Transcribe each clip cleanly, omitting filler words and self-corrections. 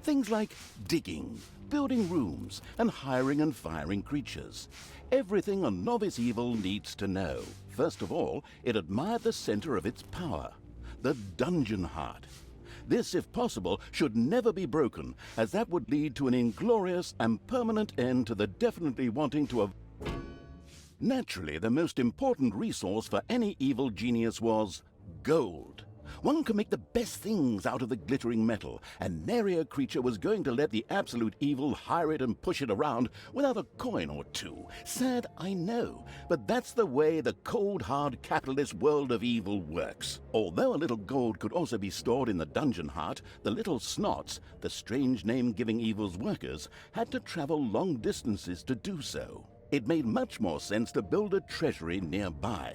Things like digging, building rooms, and hiring and firing creatures. Everything a novice evil needs to know. First of all, it admired the center of its power, the dungeon heart. This, if possible, should never be broken, as that would lead to an inglorious and permanent end to the definitely wanting to Naturally, the most important resource for any evil genius was gold. One could make the best things out of the glittering metal, and nary a creature was going to let the absolute evil hire it and push it around without a coin or two. Sad, I know, but that's the way the cold, hard capitalist world of evil works. Although a little gold could also be stored in the dungeon heart, the little snots, the strange name-giving evil's workers, had to travel long distances to do so. It made much more sense to build a treasury nearby.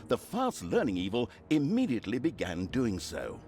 The fast-learning evil immediately began doing so.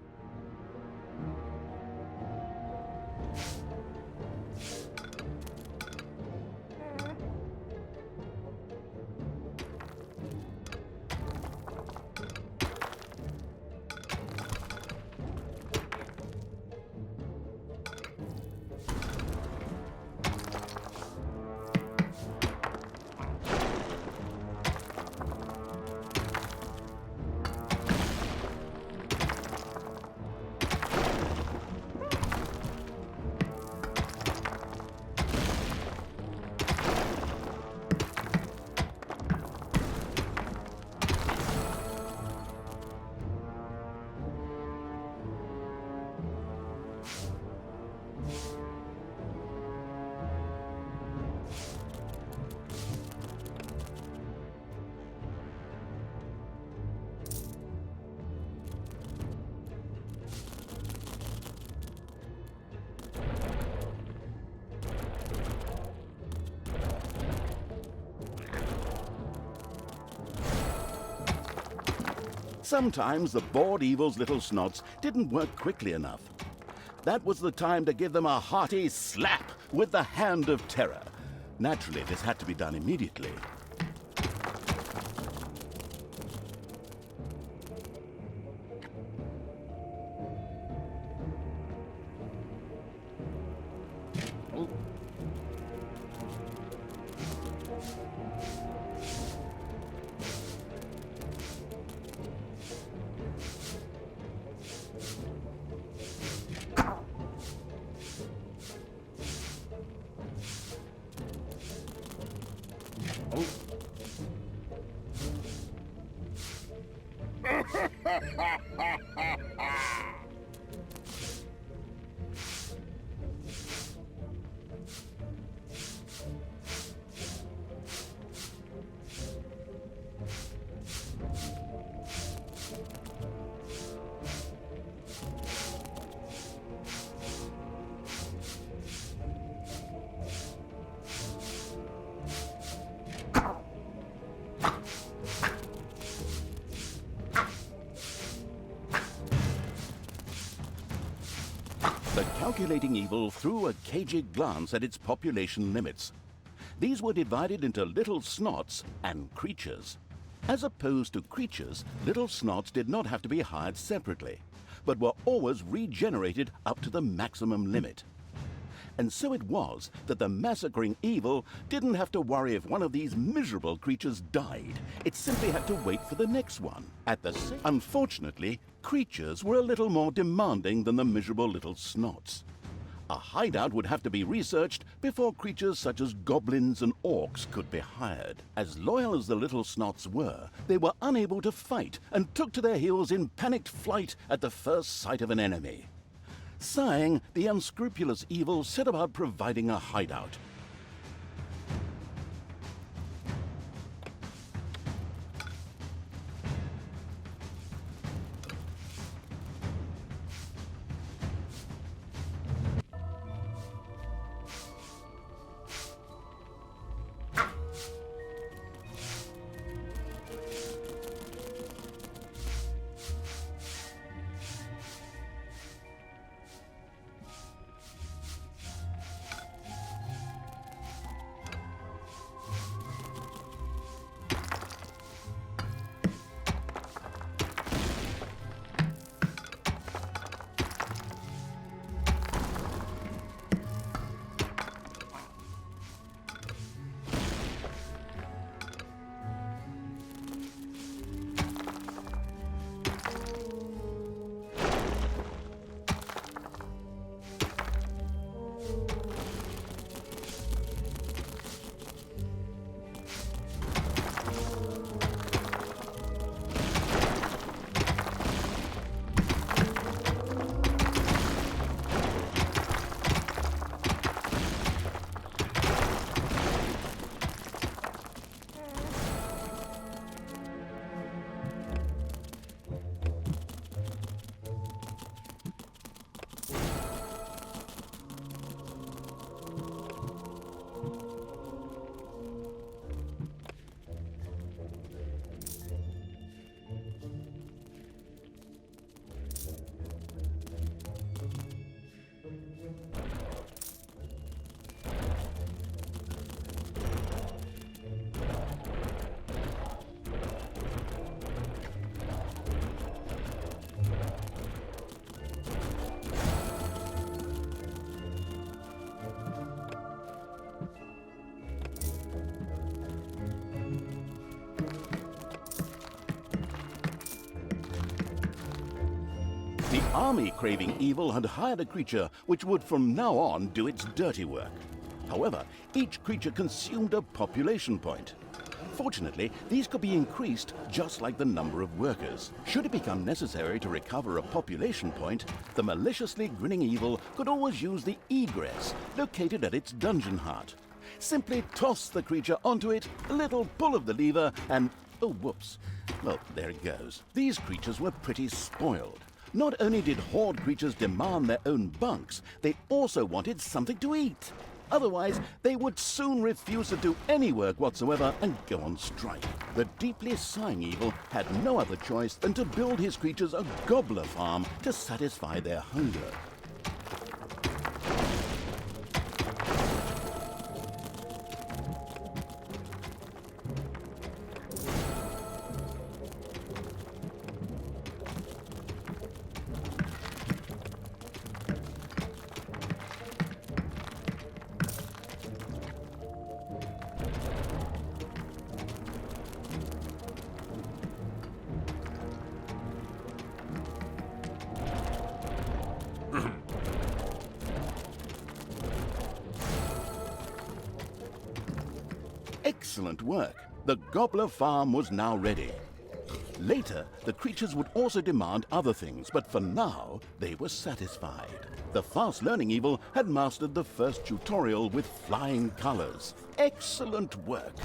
Sometimes the bored evil's little snots didn't work quickly enough. That was the time to give them a hearty slap with the hand of terror. Naturally, this had to be done immediately. The calculating evil threw a cagey glance at its population limits. These were divided into little snots and creatures. As opposed to creatures, little snots did not have to be hired separately, but were always regenerated up to the maximum limit. And so it was that the massacring evil didn't have to worry if one of these miserable creatures died. It simply had to wait for the next one. Unfortunately, creatures were a little more demanding than the miserable little snots. A hideout would have to be researched before creatures such as goblins and orcs could be hired. As loyal as the little snots were, they were unable to fight and took to their heels in panicked flight at the first sight of an enemy. Sighing, the unscrupulous evil set about providing a hideout. army craving evil had hired a creature which would from now on do its dirty work. However, each creature consumed a population point. Fortunately, these could be increased just like the number of workers. Should it become necessary to recover a population point, the maliciously grinning evil could always use the egress located at its dungeon heart. Simply toss the creature onto it, a little pull of the lever, and oh, whoops. Well, there it goes. These creatures were pretty spoiled. Not only did horde creatures demand their own bunks, they also wanted something to eat. Otherwise, they would soon refuse to do any work whatsoever and go on strike. The deeply sighing evil had no other choice than to build his creatures a gobbler farm to satisfy their hunger. Excellent work. The gobbler farm was now ready. Later, the creatures would also demand other things, but for now, they were satisfied. The fast-learning evil had mastered the first tutorial with flying colors. Excellent work.